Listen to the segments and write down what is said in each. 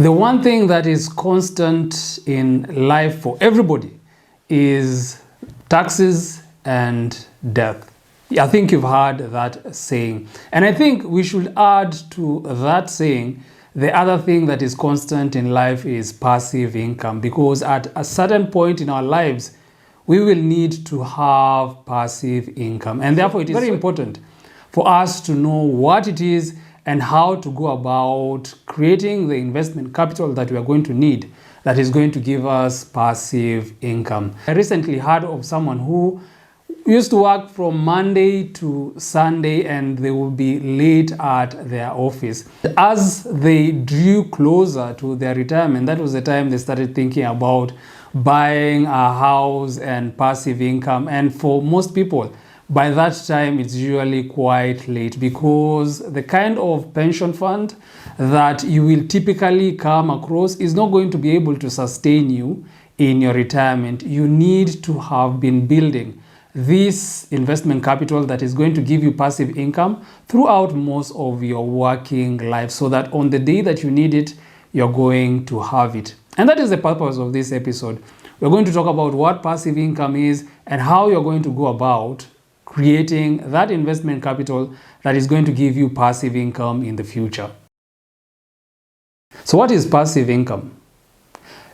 The one thing that is constant in life for everybody is taxes and death. I think you've heard that saying. And I think we should add to that saying, the other thing that is constant in life is passive income, because at a certain point in our lives, we will need to have passive income. And therefore, it is very important for us to know what it is and how to go about creating the investment capital that we are going to need that is going to give us passive income. I recently heard of someone who used to work from Monday to Sunday and they would be late at their office. As they drew closer to their retirement, that was the time they started thinking about buying a house and passive income. And for most people, by that time, it's usually quite late, because the kind of pension fund that you will typically come across is not going to be able to sustain you in your retirement. You need to have been building this investment capital that is going to give you passive income throughout most of your working life, so that on the day that you need it, you're going to have it. And that is the purpose of this episode. We're going to talk about what passive income is and how you're going to go about creating that investment capital that is going to give you passive income in the future. So what is passive income?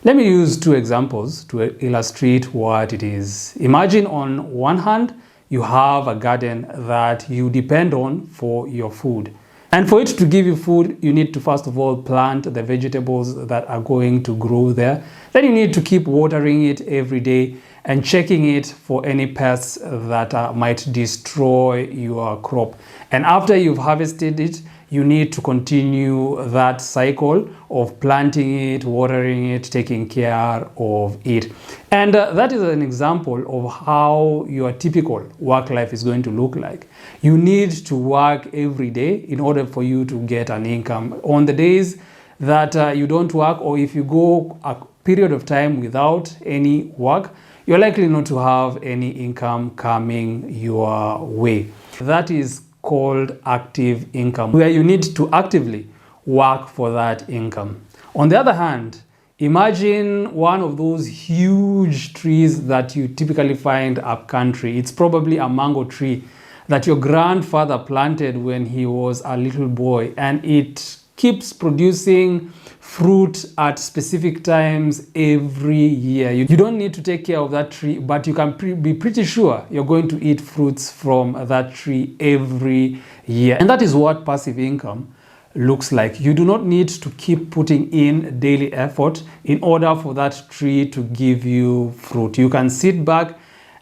Let me use two examples to illustrate what it is. Imagine on one hand, you have a garden that you depend on for your food. And for it to give you food, you need to first of all plant the vegetables that are going to grow there. Then you need to keep watering it every day and checking it for any pests that might destroy your crop. And after you've harvested it, you need to continue that cycle of planting it, watering it, taking care of it. And that is an example of how your typical work life is going to look like. You need to work every day in order for you to get an income. On the days that you don't work, or if you go a period of time without any work, you're likely not to have any income coming your way. That is called active income, where you need to actively work for that income. On the other hand, imagine one of those huge trees that you typically find up country. It's probably a mango tree that your grandfather planted when he was a little boy, and it keeps producing fruit at specific times every year. You don't need to take care of that tree, but you can be pretty sure you're going to eat fruits from that tree every year. And that is what passive income looks like. You do not need to keep putting in daily effort in order for that tree to give you fruit. You can sit back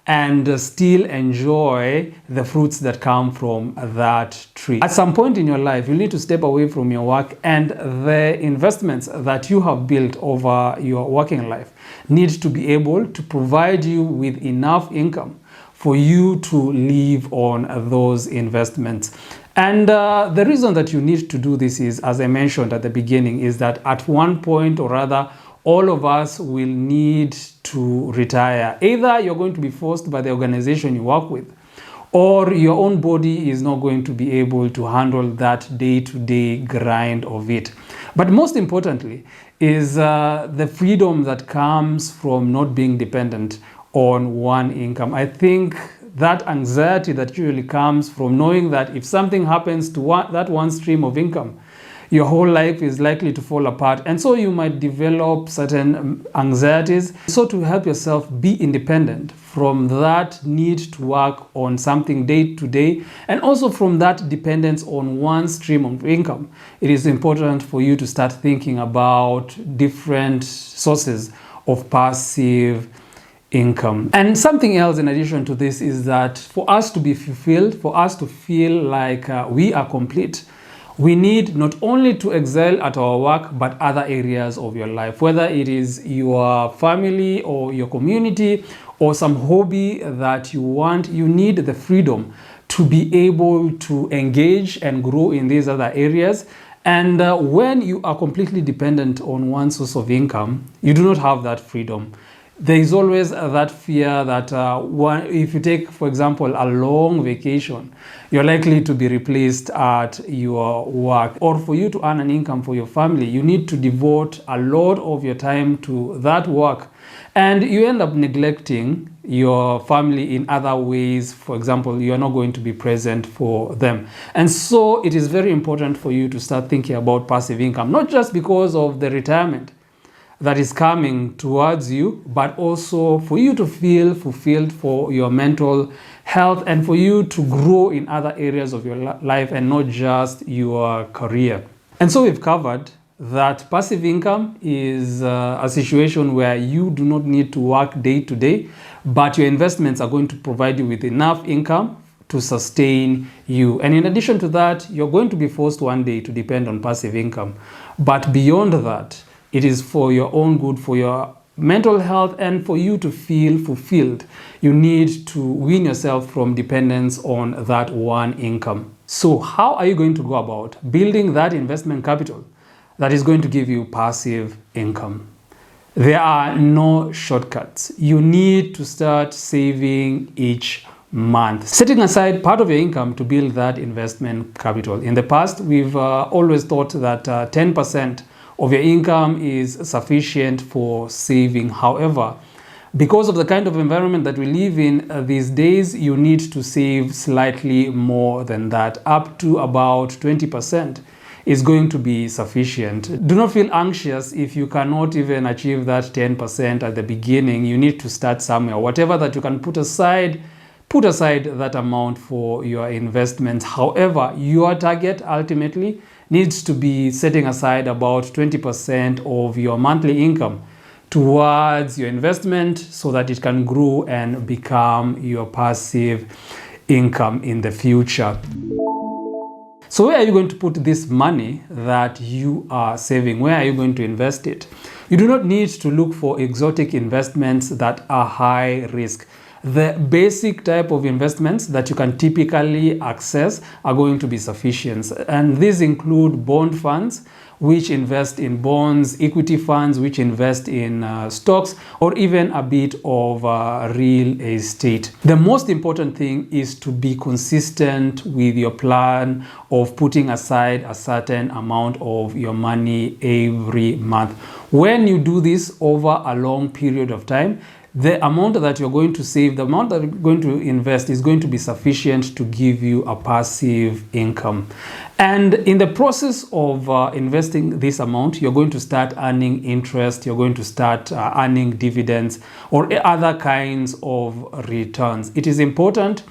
and still enjoy the fruits that come from that tree. At some point in your life, you need to step away from your work, and the investments that you have built over your working life need to be able to provide you with enough income for you to live on those investments. And the reason that you need to do this is, as I mentioned at the beginning, is that at one point or other, all of us will need to retire. Either you're going to be forced by the organization you work with, or your own body is not going to be able to handle that day-to-day grind of it. But most importantly is the freedom that comes from not being dependent on one income. I think that anxiety that usually comes from knowing that if something happens to that one stream of income, your whole life is likely to fall apart. And so you might develop certain anxieties. So to help yourself be independent from that need to work on something day to day, and also from that dependence on one stream of income, it is important for you to start thinking about different sources of passive income. And something else in addition to this is that for us to be fulfilled, for us to feel like we are complete, we need not only to excel at our work, but other areas of your life, whether it is your family or your community or some hobby that you want. You need the freedom to be able to engage and grow in these other areas. And when you are completely dependent on one source of income, you do not have that freedom. there is always that fear that if you take, for example, a long vacation, you're likely to be replaced at your work. Or for you to earn an income for your family, you need to devote a lot of your time to that work. And you end up neglecting your family in other ways. For example, you are not going to be present for them. And so it is very important for you to start thinking about passive income, not just because of the retirement that is coming towards you, but also for you to feel fulfilled for your mental health and for you to grow in other areas of your life and not just your career. And so we've covered that passive income is a situation where you do not need to work day to day, but your investments are going to provide you with enough income to sustain you. And in addition to that, you're going to be forced one day to depend on passive income. But beyond that, it is for your own good, for your mental health, and for you to feel fulfilled. You need to wean yourself from dependence on that one income. So how are you going to go about building that investment capital that is going to give you passive income? There are no shortcuts. You need to start saving each month, setting aside part of your income to build that investment capital. In the past, we've always thought that 10% of your income is sufficient for saving. However, because of the kind of environment that we live in these days, you need to save slightly more than that. Up to about 20% is going to be sufficient. Do not feel anxious if you cannot even achieve that 10% at the beginning. You need to start somewhere. Whatever that you can put aside that amount for your investments. However, your target ultimately needs to be setting aside about 20% of your monthly income towards your investment so that it can grow and become your passive income in the future. So where are you going to put this money that you are saving? Where are you going to invest it? You do not need to look for exotic investments that are high risk. The basic type of investments that you can typically access are going to be sufficient. And these include bond funds, which invest in bonds, equity funds, which invest in stocks, or even a bit of real estate. The most important thing is to be consistent with your plan of putting aside a certain amount of your money every month. When you do this over a long period of time, the amount that you're going to save, the amount that you're going to invest is going to be sufficient to give you a passive income. And in the process of investing this amount, you're going to start earning interest, you're going to start earning dividends or other kinds of returns. It is important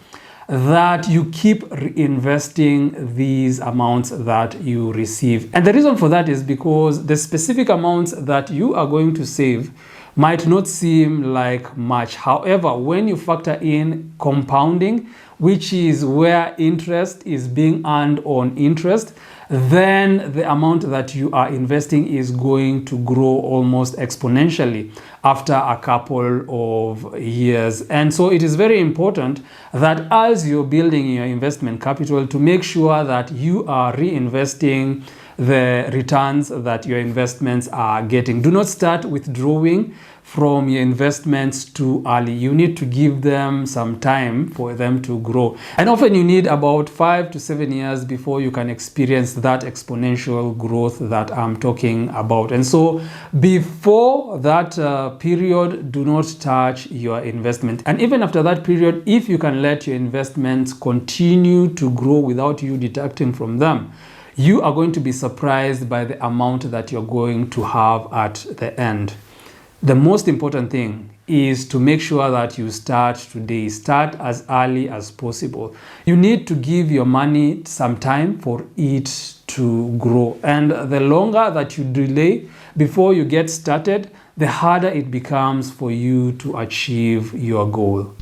that you keep reinvesting these amounts that you receive. And the reason for that is because the specific amounts that you are going to save might not seem like much. However, when you factor in compounding, which is where interest is being earned on interest, then the amount that you are investing is going to grow almost exponentially after a couple of years. And so it is very important that as you're building your investment capital, to make sure that you are reinvesting the returns that your investments are getting. Do not start withdrawing from your investments too early. You need to give them some time for them to grow. And often you need about 5 to 7 years before you can experience that exponential growth that I'm talking about. And so before that period, do not touch your investment. And even after that period, if you can let your investments continue to grow without you deducting from them, you are going to be surprised by the amount that you're going to have at the end. The most important thing is to make sure that you start today. Start as early as possible. You need to give your money some time for it to grow. And the longer that you delay before you get started, the harder it becomes for you to achieve your goal.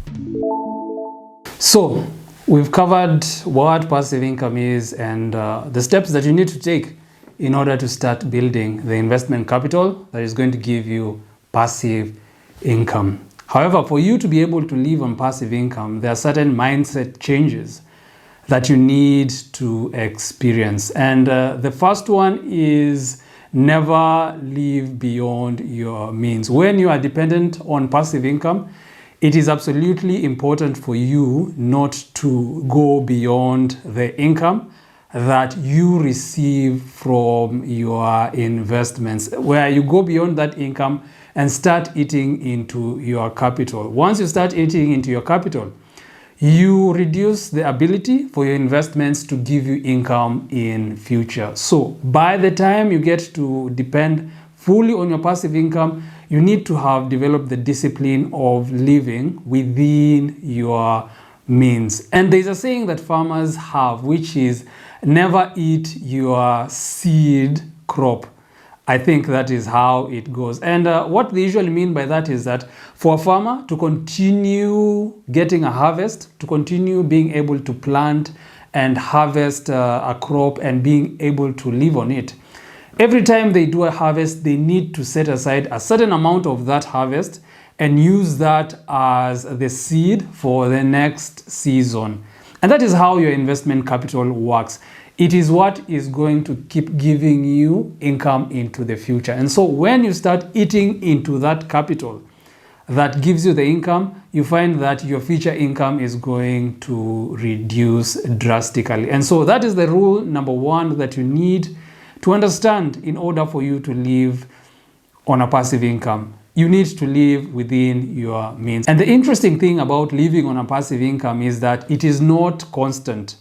So, we've covered what passive income is and the steps that you need to take in order to start building the investment capital that is going to give you passive income. However, for you to be able to live on passive income, there are certain mindset changes that you need to experience. And the first one is Never live beyond your means. When you are dependent on passive income, it is absolutely important for you not to go beyond the income that you receive from your investments, where you go beyond that income and start eating into your capital. Once you start eating into your capital, you reduce the ability for your investments to give you income in future. So by the time you get to depend fully on your passive income, you need to have developed the discipline of living within your means. And there's a saying that farmers have, which is never eat your seed crop. I think that is how it goes. And what they usually mean by that is that for a farmer to continue getting a harvest, to continue being able to plant and harvest a crop and being able to live on it, every time they do a harvest, they need to set aside a certain amount of that harvest and use that as the seed for the next season. And that is how your investment capital works. It is what is going to keep giving you income into the future. And so when you start eating into that capital that gives you the income, you find that your future income is going to reduce drastically. And so that is the rule number one that you need to understand in order for you to live on a passive income. You need to live within your means. And the interesting thing about living on a passive income is that it is not constant.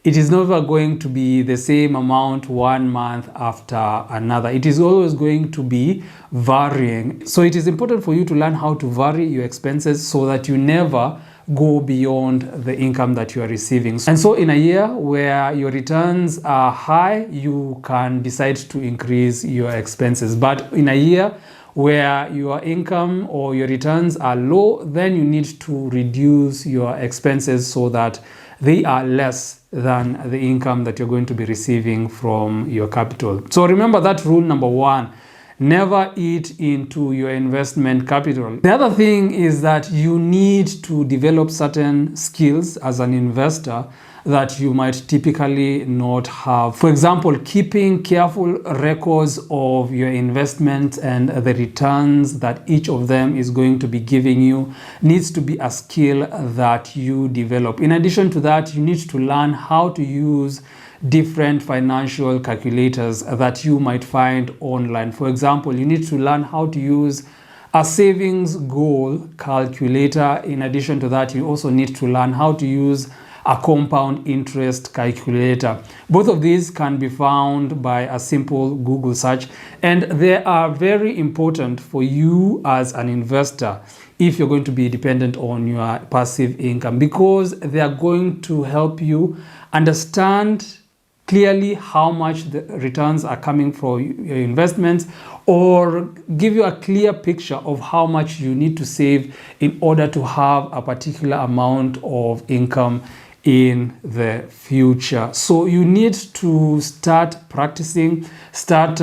It is never going to be the same amount one month after another. It is always going to be varying. So it is important for you to learn how to vary your expenses so that you never go beyond the income that you are receiving. And so in a year where your returns are high, you can decide to increase your expenses. But in a year where your income or your returns are low, then you need to reduce your expenses so that they are less than the income that you're going to be receiving from your capital. So remember that rule number one: never eat into your investment capital. The other thing is that you need to develop certain skills as an investor that you might typically not have. For example, keeping careful records of your investments and the returns that each of them is going to be giving you needs to be a skill that you develop. In addition to that, you need to learn how to use different financial calculators that you might find online. For example, you need to learn how to use a savings goal calculator. In addition to that, you also need to learn how to use a compound interest calculator. Both of these can be found by a simple Google search, and they are very important for you as an investor if you're going to be dependent on your passive income, because they are going to help you understand clearly how much the returns are coming from your investments, or give you a clear picture of how much you need to save in order to have a particular amount of income in the future. So you need to start practicing, start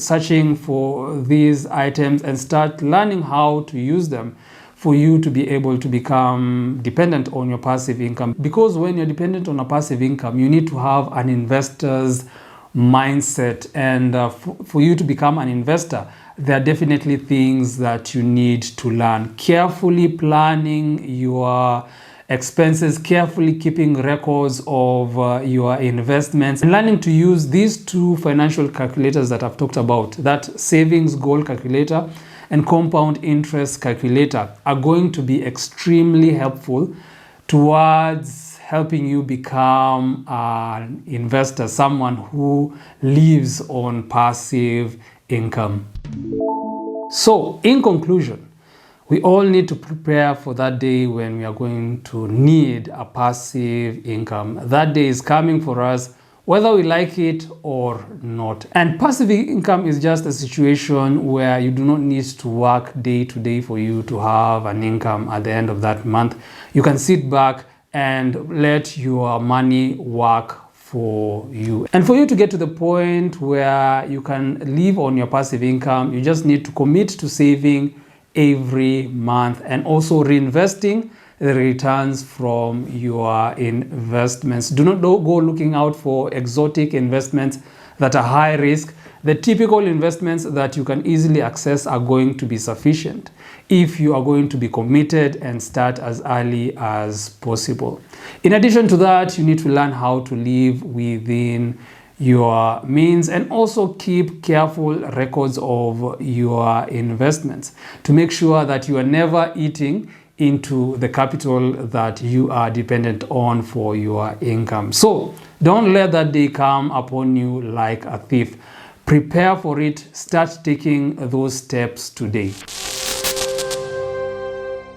searching for these items and start learning how to use them for you to be able to become dependent on your passive income. Because when you're dependent on a passive income, you need to have an investor's mindset. And for you to become an investor, there are definitely things that you need to learn. Carefully planning your expenses, carefully keeping records of your investments, and learning to use these two financial calculators that I've talked about, that savings goal calculator and compound interest calculator, are going to be extremely helpful towards helping you become an investor, someone who lives on passive income. So, in conclusion, we all need to prepare for that day when we are going to need a passive income. That day is coming for us, whether we like it or not. And passive income is just a situation where you do not need to work day to day for you to have an income at the end of that month. You can sit back and let your money work for you. And for you to get to the point where you can live on your passive income, you just need to commit to saving every month and also reinvesting the returns from your investments. Do not go looking out for exotic investments that are high risk, the typical investments that you can easily access are going to be sufficient if you are going to be committed and start as early as possible. In addition to that, you need to learn how to live within your means and also keep careful records of your investments to make sure that you are never eating into the capital that you are dependent on for your income. So don't let that day come upon you like a thief. Prepare for it. Start taking those steps today.